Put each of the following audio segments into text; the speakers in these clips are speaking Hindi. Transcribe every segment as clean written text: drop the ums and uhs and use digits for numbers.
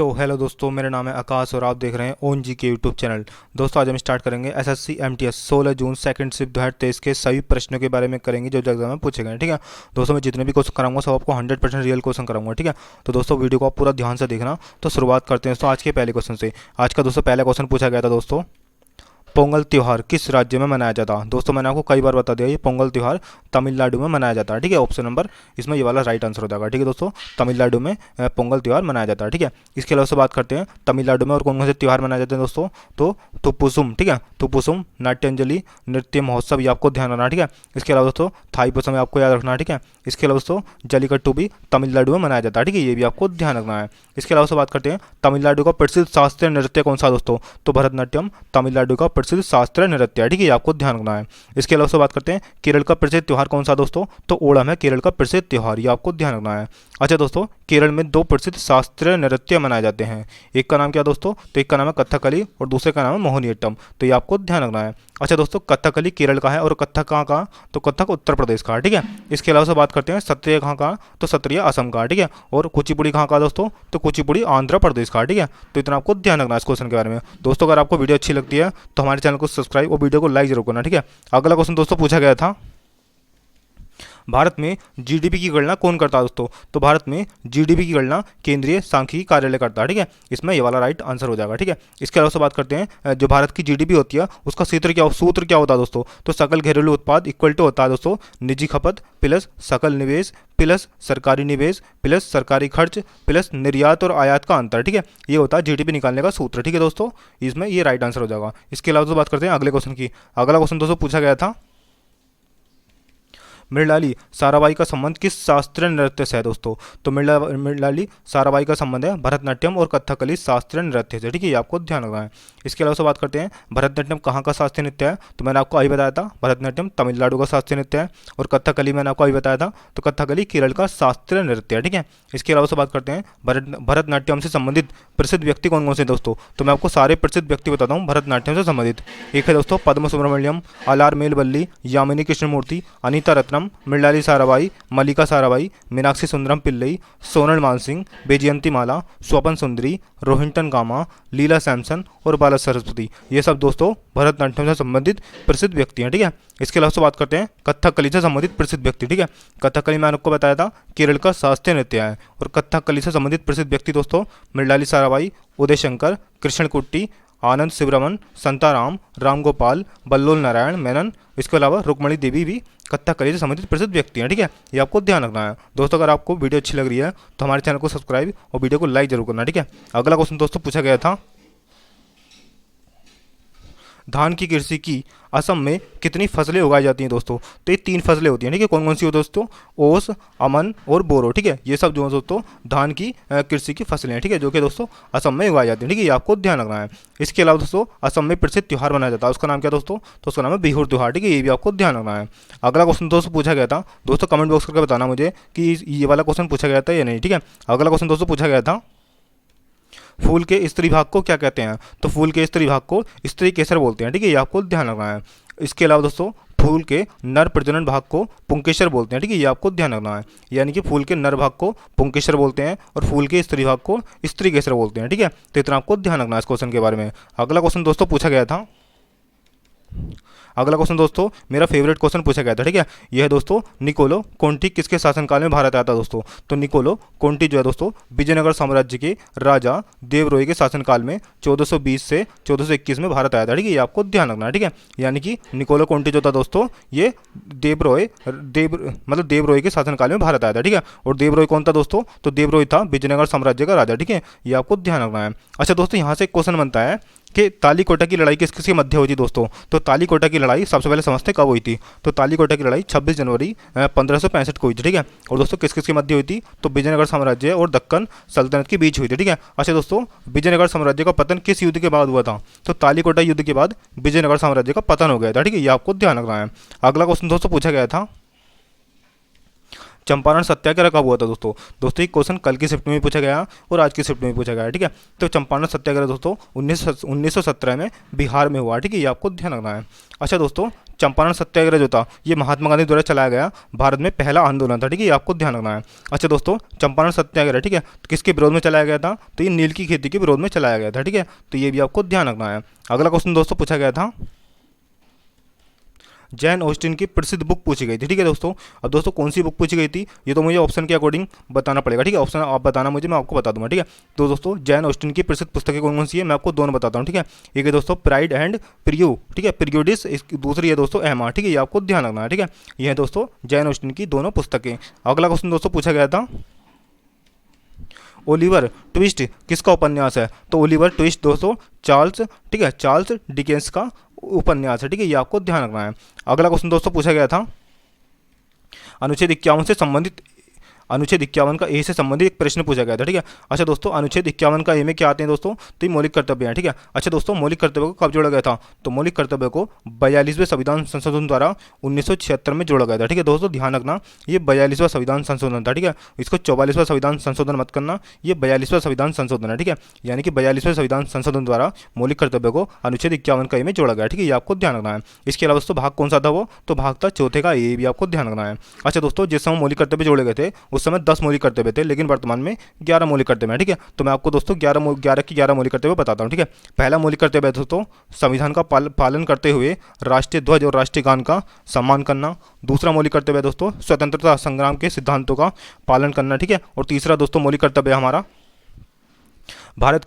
हेलो दोस्तों, मेरा नाम है आकाश और आप देख रहे हैं ओन जी के यूट्यूब चैनल। दोस्तों आज हम स्टार्ट करेंगे एसएससी एमटीएस 16 जून सेकंड शिफ्ट 2023 के सभी प्रश्नों के बारे में करेंगे जो एग्जाम में पूछे गए। ठीक है दोस्तों, मैं जितने भी क्वेश्चन कराऊंगा सब आपको 100% रियल क्वेश्चन कराऊंगा। ठीक है, तो दोस्तों वीडियो को आप पूरा ध्यान से देखना। तो शुरुआत करते हैं दोस्तों आज के पहले क्वेश्चन से। आज का दोस्तों पहला क्वेश्चन पूछा गया था दोस्तों, पोंगल त्यौहार किस राज्य में मनाया जाता है। दोस्तों मैंने आपको कई बार बता दिया, ये पोंगल त्यौहार तमिलनाडु में मनाया जाता है। ठीक है, ऑप्शन नंबर इसमें ये वाला राइट आंसर हो जाएगा। ठीक है दोस्तों, तमिलनाडु में पोंगल त्यौहार मनाया जाता है। ठीक है, इसके अलावा से बात करते हैं तमिलनाडु में और कौन कौन से त्यौहार मनाए जाते हैं दोस्तों। तो तुपुसुम, ठीक है, तुपुसुम, नाट्यांजलि, नृत्य महोत्सव, ये आपको ध्यान रखना। ठीक है, इसके अलावा दोस्तों थाईपुसम आपको याद रखना है। ठीक है, इसके अलावा दोस्तों जलीकट्टू भी तमिलनाडु में मनाया जाता है। ठीक है, ये भी आपको ध्यान रखना है। इसके अलावा से बात करते हैं तमिलनाडु का प्रसिद्ध शास्त्रीय नृत्य कौन सा दोस्तों। तो भरतनाट्यम तमिलनाडु का प्रसिद्ध शास्त्रीय नृत्य है। ठीक है, ये आपको ध्यान रखना है। इसके अलावा से बात करते हैं केरल का प्रसिद्ध त्यौहार कौन सा दोस्तों। तो ओणम है केरल का प्रसिद्ध त्यौहार, ये आपको ध्यान रखना है। अच्छा दोस्तों, केरल में दो प्रसिद्ध शास्त्रीय नृत्य मनाए जाते हैं। एक का नाम क्या दोस्तों, तो एक का नाम है कथकली और दूसरे का नाम है मोहिनीअट्टम। तो ये आपको ध्यान रखना है। अच्छा दोस्तों, कथकली केरल का है और कथक कहाँ का, तो कथक उत्तर प्रदेश का है। ठीक है, इसके अलावा से बात करते हैं सत्रिय कहाँ का, तो सत्रिय असम का। ठीक है, और कुचिपुड़ी कहाँ का दोस्तों, तो कुचिपुड़ी आंध्र प्रदेश का। ठीक है, तो इतना आपको ध्यान रखना है इस क्वेश्चन के बारे में। दोस्तों अगर आपको वीडियो अच्छी लगती है तो हमारे चैनल को सब्सक्राइब और वीडियो को लाइक जरूर करना। ठीक है, अगला क्वेश्चन दोस्तों पूछा गया था, भारत में जीडीपी की गणना कौन करता है दोस्तों। तो भारत में जीडीपी की गणना केंद्रीय सांख्यिकी कार्यालय करता है। ठीक है, इसमें ये वाला राइट आंसर हो जाएगा। ठीक है, इसके अलावा से बात करते हैं जो भारत की जीडीपी होती है उसका सूत्र क्या होता है दोस्तों। तो सकल घरेलू उत्पाद इक्वल टू होता है दोस्तों निजी खपत प्लस सकल निवेश प्लस सरकारी निवेश प्लस सरकारी खर्च प्लस निर्यात और आयात का अंतर। ठीक है, ये होता है जीडीपी निकालने का सूत्र। ठीक है दोस्तों, इसमें ये राइट आंसर हो जाएगा। इसके अलावा से बात करते हैं अगले क्वेश्चन की। अगला क्वेश्चन दोस्तों पूछा गया था, मृणाली साराभाई का संबंध किस शास्त्रीय नृत्य से है दोस्तों। तो मृणाली साराभाई का संबंध है भरतनाट्यम और कथकली शास्त्रीय नृत्य से। ठीक है, ये आपको ध्यान रखना है। इसके अलावा से बात करते हैं भरतनाट्यम कहाँ का शास्त्रीय नृत्य है। तो मैंने आपको अभी बताया था भरतनाट्यम तमिलनाडु का शास्त्रीय नृत्य है और कथकली मैंने आपको अभी बताया था तो कथकली केरल का शास्त्रीय नृत्य है। ठीक है, इसके अलावा से बात करते हैं भरतनाट्यम से संबंधित प्रसिद्ध व्यक्ति कौन कौन से दोस्तों। तो मैं आपको सारे प्रसिद्ध व्यक्ति बताता हूँ भरतनाट्यम से संबंधित। एक है दोस्तों पद्म सुब्रमण्यम, आलार मेलवल्ली, यामिनी कृष्णमूर्ति, अनीता रत्नम, मृणाली साराभाई, मल्लिका साराभाई, मीनाक्षी सुंदरम पिल्लई, सोनल मानसिंह, बेजयंती माला, स्वपन सुंदरी, रोहिंटन कामा, लीला सैमसन और बाला सरस्वती, ये सब दोस्तों भरतनाट्यम से संबंधित प्रसिद्ध व्यक्ति हैं। ठीक है, इसके अलावा से बात करते हैं कथकली से संबंधित प्रसिद्ध व्यक्ति। ठीक है, कथकली मैंने आपको बताया था केरल का शास्त्रीय नृत्य है और कथकली से संबंधित प्रसिद्ध व्यक्ति दोस्तों मृणाली साराभाई, उदय शंकर, कृष्ण कुट्टी, आनंद शिवरमन, संताराम, राम गोपाल, बल्लोल नारायण मेनन, इसके अलावा रुक्मणी देवी भी कथकली से संबंधित प्रसिद्ध व्यक्ति हैं। ठीक है, ये आपको ध्यान रखना है। दोस्तों अगर आपको वीडियो अच्छी लग रही है तो हमारे चैनल को सब्सक्राइब और वीडियो को लाइक जरूर करना। ठीक है, अगला क्वेश्चन दोस्तों पूछा गया था, धान की कृषि की असम में कितनी फसलें उगाई जाती हैं दोस्तों। तो ये 3 फसलें होती हैं। ठीक है, कौन कौन सी हो दोस्तों, ओस, अमन और बोरो। ठीक है, ये सब जो है दोस्तों धान की कृषि की फसलें हैं। ठीक है, जो कि दोस्तों असम में उगाई जाती हैं। ठीक है, ये आपको ध्यान रखना है। इसके अलावा दोस्तों असम में प्रसिद्ध त्यौहार मनाया जाता है, उसका नाम क्या दोस्तों, तो उसका नाम है बिहू त्यौहार। ठीक है, ये भी आपको ध्यान रखना है। अगला क्वेश्चन दोस्तों पूछा गया था, दोस्तों कमेंट बॉक्स करके बताना मुझे कि ये वाला क्वेश्चन पूछा गया था या नहीं। ठीक है, अगला क्वेश्चन दोस्तों पूछा गया था, फूल के स्त्री भाग को क्या कहते हैं। तो फूल के स्त्री भाग को स्त्री केसर बोलते हैं। ठीक है, ये आपको ध्यान रखना है। इसके अलावा दोस्तों फूल के नर प्रजनन भाग को पुंकेसर बोलते हैं। ठीक है, ये आपको ध्यान रखना है। यानी कि फूल के नर भाग को पुंकेसर बोलते हैं और फूल के स्त्री भाग को स्त्री केसर बोलते हैं। ठीक है, तो इतना आपको ध्यान रखना है इस क्वेश्चन के बारे में। अगला क्वेश्चन दोस्तों पूछा गया था, अगला क्वेश्चन दोस्तों मेरा फेवरेट क्वेश्चन पूछा गया था। ठीक है, यह है दोस्तों निकोलो कोंटी किसके शासनकाल में भारत आया था दोस्तों। तो निकोलो कोंटी जो है दोस्तों विजयनगर साम्राज्य के राजा देवरोय के शासनकाल में 1420 से 1421 में भारत आया था। ठीक है, ये आपको ध्यान रखना है। ठीक है, यानी कि निकोलो कोंटी जो था दोस्तों ये देवरोय के शासनकाल में भारत आया था। ठीक है, और देवरोय कौन था दोस्तों, तो देवरोय था विजयनगर साम्राज्य का राजा। ठीक है, ये आपको ध्यान रखना है। अच्छा दोस्तों यहाँ से क्वेश्चन बनता है कि तालीकोटा की लड़ाई किस किसके मध्य हुई थी दोस्तों। तो तालीकोटा की लड़ाई सबसे पहले समझते कब हुई थी। तो तालीकोटा की लड़ाई 26 जनवरी 1565 को हुई थी। ठीक है, और दोस्तों किस किसके मध्य हुई थी, तो विजयनगर साम्राज्य और दक्कन सल्तनत के बीच हुई थी। ठीक है, अच्छा दोस्तों विजयनगर साम्राज्य का पतन किस युद्ध के बाद हुआ था। तो तालीकोटा युद्ध के बाद विजयनगर साम्राज्य का पतन हो गया था। ठीक है, ये आपको ध्यान रखना है। अगला क्वेश्चन दोस्तों पूछा गया था, चंपारण सत्याग्रह कब हुआ था दोस्तों। दोस्तों एक क्वेश्चन कल की शिफ्ट में भी पूछा गया और आज की शिफ्ट में भी पूछा गया। ठीक है, तो चंपारण सत्याग्रह दोस्तों 1917 में बिहार में हुआ। ठीक है, ये आपको ध्यान रखना है। अच्छा दोस्तों चंपारण सत्याग्रह जो था ये महात्मा गांधी द्वारा चलाया गया भारत में पहला आंदोलन था, ठीक है, ये आपको ध्यान रखना है। अच्छा दोस्तों, चंपारण सत्याग्रह, ठीक है, तो किसके विरोध में चलाया गया था? तो ये नील की खेती के विरोध में चलाया गया था, ठीक है, तो ये भी आपको ध्यान रखना है। अगला क्वेश्चन दोस्तों पूछा गया था, जैन ऑस्टिन की प्रसिद्ध बुक पूछी गई थी, ठीक है दोस्तों। अब दोस्तों कौन सी बुक पूछी गई थी ये तो मुझे ऑप्शन के अकॉर्डिंग बताना पड़ेगा, ठीक है, ऑप्शन आप बताना मुझे, मैं आपको बता दूंगा, ठीक है। तो दोस्तों जैन ऑस्टिन की प्रसिद्ध पुस्तकें कौन कौन सी है मैं आपको दोनों बताता हूँ, ठीक है। एक है दोस्तों प्राइड एंड प्रियो, ठीक है, प्रियोडिस, दूसरी है दोस्तों एमा, ठीक है, ये आपको ध्यान रखना है, ठीक है। ये है दोस्तों जैन ऑस्टिन की दोनों पुस्तकें। अगला क्वेश्चन दोस्तों पूछा गया था, ओलिवर ट्विस्ट किसका उपन्यास है? तो ओलिवर ट्विस्ट दोस्तों चार्ल्स, ठीक है, चार्ल्स डिकेंस का उपन्यास है, ठीक है, ये आपको ध्यान रखना है। अगला क्वेश्चन दोस्तों पूछा गया था, अनुच्छेद 51 से संबंधित, अनुच्छेद 51 का ए से संबंधित एक प्रश्न पूछा गया था, ठीक है। अच्छा दोस्तों अनुच्छेद 51 का ए में क्या आते हैं दोस्तों? तो ये मौलिक कर्तव्य हैं, ठीक है। अच्छा दोस्तों मौलिक कर्तव्य को कब जोड़ा गया था? तो मौलिक कर्तव्य को 42वें संविधान संशोधन द्वारा 1976 में जोड़ा गया था, ठीक है दोस्तों, ध्यान रखना ये 42वां संविधान संशोधन था, ठीक है, इसको 44वां संविधान संशोधन मत करना, ये 42वां संविधान संशोधन है, ठीक है, यानी कि 42वें संविधान संशोधन द्वारा मौलिक कर्तव्य को अनुच्छेद 51 का ए में जोड़ा गया, ठीक है, ये आपको ध्यान रखना है। इसके अलावा दोस्तों भाग कौन सा था वो? तो भाग था चौथे का ए, भी आपको ध्यान रखना है। अच्छा दोस्तों जिस समय मौलिक कर्तव्य जोड़े गए थे उस समय 10 मौलिक कर्तव्य थे, लेकिन वर्तमान में 11 मौलिक कर्तव्य हैं, ठीक है। तो मैं आपको दोस्तों 11 की 11 मौलिक कर्तव्य बताता हूँ, ठीक है। पहला मौलिक कर्तव्य है दोस्तों संविधान का पालन करते हुए राष्ट्रीय ध्वज और राष्ट्रीय गान का सम्मान करना। दूसरा मौलिक कर्तव्य है दोस्तों स्वतंत्रता संग्राम के सिद्धांतों का पालन करना, ठीक है। और तीसरा दोस्तों मौलिक कर्तव्य हमारा भारत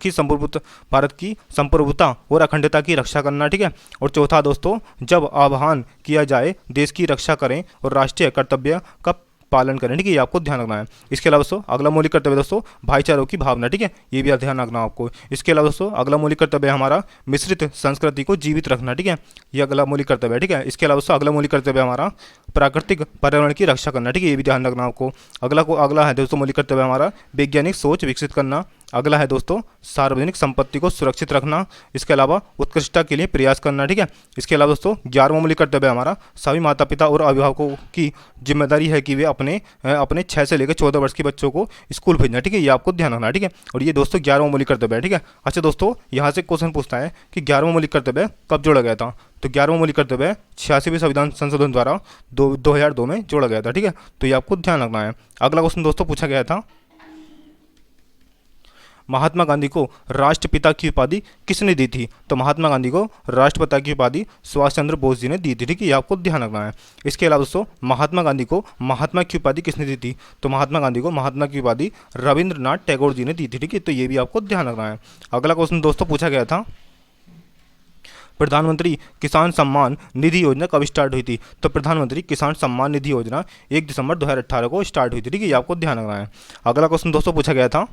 की संप्रभुता और अखंडता की रक्षा करना, ठीक है। और चौथा दोस्तों जब आह्वान किया जाए देश की रक्षा करें और राष्ट्रीय कर्तव्य का पालन करें, ठीक है, ये आपको ध्यान रखना है। इसके अलावा दोस्तों अगला मौलिक कर्तव्य दोस्तों भाईचारों की भावना, ठीक है, ये भी ध्यान रखना आपको। इसके अलावा दोस्तों अगला मौलिक कर्तव्य है हमारा मिश्रित संस्कृति को जीवित रखना, ठीक है, ये अगला मौलिक कर्तव्य है, ठीक है। इसके अलावा दोस्तों अगला मौलिक कर्तव्य हमारा प्राकृतिक पर्यावरण की रक्षा करना, ठीक है, ये भी ध्यान रखना आपको। अगला है दोस्तों मौलिक कर्तव्य हमारा वैज्ञानिक सोच विकसित करना। अगला है दोस्तों सार्वजनिक संपत्ति को सुरक्षित रखना। इसके अलावा उत्कृष्टता के लिए प्रयास करना, ठीक है। इसके अलावा दोस्तों 11वां मौलिक कर्तव्य हमारा सभी माता पिता और अभिभावकों की जिम्मेदारी है कि वे अपने 6 से लेकर 14 वर्ष के बच्चों को स्कूल भेजना, ठीक है, ये आपको ध्यान रखना है, ठीक है। और ये दोस्तों 11वां मौलिक कर्तव्य है, ठीक है। अच्छा दोस्तों यहाँ से क्वेश्चन पूछता है कि 11वां मौलिक कर्तव्य कब जोड़ा गया था? तो 11वां मौलिक कर्तव्य 86वें संविधान संशोधन द्वारा 2002 में जोड़ा गया था, ठीक है, तो ये आपको ध्यान रखना है। अगला क्वेश्चन दोस्तों पूछा गया था, महात्मा गांधी को राष्ट्रपिता की उपाधि किसने दी थी? तो महात्मा गांधी को राष्ट्रपिता की उपाधि सुभाष चंद्र बोस जी ने दी थी, ठीक है, ये आपको ध्यान रखना है। इसके अलावा दोस्तों महात्मा गांधी को महात्मा की उपाधि किसने दी थी? तो महात्मा गांधी को महात्मा की उपाधि रविंद्रनाथ टैगोर जी ने दी थी, ठीक है, तो ये भी आपको ध्यान रखना है। अगला क्वेश्चन दोस्तों पूछा गया था, प्रधानमंत्री किसान सम्मान निधि योजना कब स्टार्ट हुई थी? तो प्रधानमंत्री किसान सम्मान निधि योजना 1 दिसंबर 2018 को स्टार्ट हुई थी, ठीक है, ये आपको ध्यान रखना है। अगला क्वेश्चन दोस्तों पूछा गया था,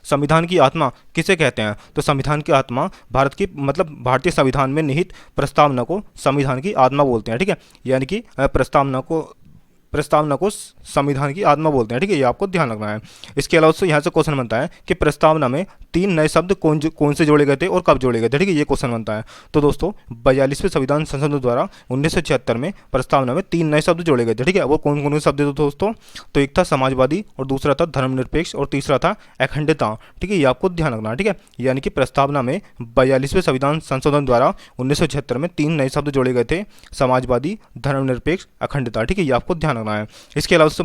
संविधान की आत्मा किसे कहते हैं? तो संविधान की आत्मा भारतीय संविधान में निहित प्रस्तावना को संविधान की आत्मा बोलते हैं, ठीक है, यानी कि प्रस्तावना को संविधान की आत्मा बोलते हैं, ठीक है, ये आपको ध्यान रखना है। इसके अलावा दोस्तों यहाँ से क्वेश्चन बनता है कि प्रस्तावना में 3 नए शब्द कौन से जोड़े गए थे और कब जोड़े गए थे, ठीक है, ये क्वेश्चन बनता है। तो दोस्तों 42वें संविधान संशोधन द्वारा 1976 में प्रस्तावना में 3 नए शब्द जोड़े गए थे, ठीक है, वो कौन कौन से शब्द थे दोस्तों? तो एक था समाजवादी और दूसरा था धर्मनिरपेक्ष और तीसरा था अखंडता, ठीक है, ये आपको ध्यान रखना है, ठीक है, यानी कि प्रस्तावना में 42वें संविधान संशोधन द्वारा 1976 में 3 नए शब्द जोड़े गए थे, समाजवादी, धर्मनिरपेक्ष, अखंडता, ठीक है, ये आपको ध्यान रखना है। इसके अलावा उससे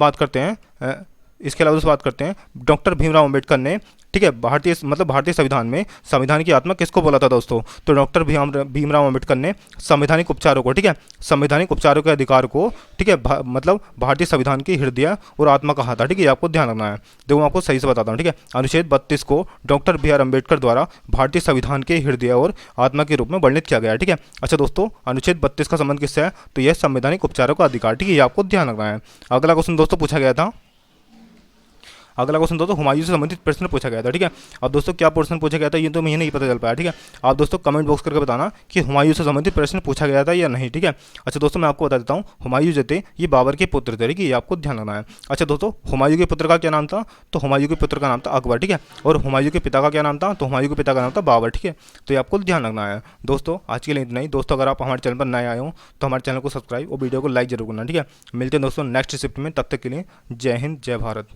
बात करते हैं डॉक्टर भीमराव अंबेडकर ने, ठीक है, भारतीय संविधान में संविधान की आत्मा किसको बोला था दोस्तों? तो डॉक्टर भीमराव अंबेडकर ने संवैधानिक उपचारों को, ठीक है, संवैधानिक उपचारों के अधिकार को, ठीक है, भारतीय संविधान की हृदय और आत्मा कहा था, ठीक है, ये आपको ध्यान रखना है। देखो मैं आपको सही से बताता हूँ, ठीक है, अनुच्छेद 32 को डॉक्टर बी आर अम्बेडकर द्वारा भारतीय संविधान के हृदय और आत्मा के रूप में वर्णित किया गया है, ठीक है। अच्छा दोस्तों अनुच्छेद 32 का संबंध किससे है? तो यह संवैधानिक उपचारों का अधिकार, ठीक है, ये आपको ध्यान रखना है। अगला क्वेश्चन दोस्तों पूछा गया था, हुमायूं से संबंधित प्रश्न पूछा गया था, ठीक है। अब दोस्तों क्या प्रश्न पूछा गया था ये तो मुझे नहीं पता चल पाया, ठीक है, आप दोस्तों कमेंट बॉक्स करके बताना कि हुमायूं से संबंधित प्रश्न पूछा गया था या नहीं, ठीक है। अच्छा दोस्तों मैं आपको बता देता हूँ, हुमायूं जो थे ये बाबर के पुत्र थे, ठीक है, ये आपको ध्यान रखना है। अच्छा दोस्तों हुमायूं के पुत्र का क्या नाम था? तो हुमायूं के पुत्र का नाम था अकबर, ठीक है, और हुमायूं के पिता का क्या नाम था? तो हुमायूं के पिता का नाम था बाबर, ठीक है, तो ये आपको ध्यान रखना है। दोस्तों आज के लिए इतना ही। दोस्तों अगर आप हमारे चैनल पर नए आए हो तो हमारे चैनल को सब्सक्राइब और वीडियो को लाइक जरूर करना, ठीक है। मिलते हैं दोस्तों नेक्स्ट शिफ्ट में, तब तक के लिए जय हिंद जय भारत।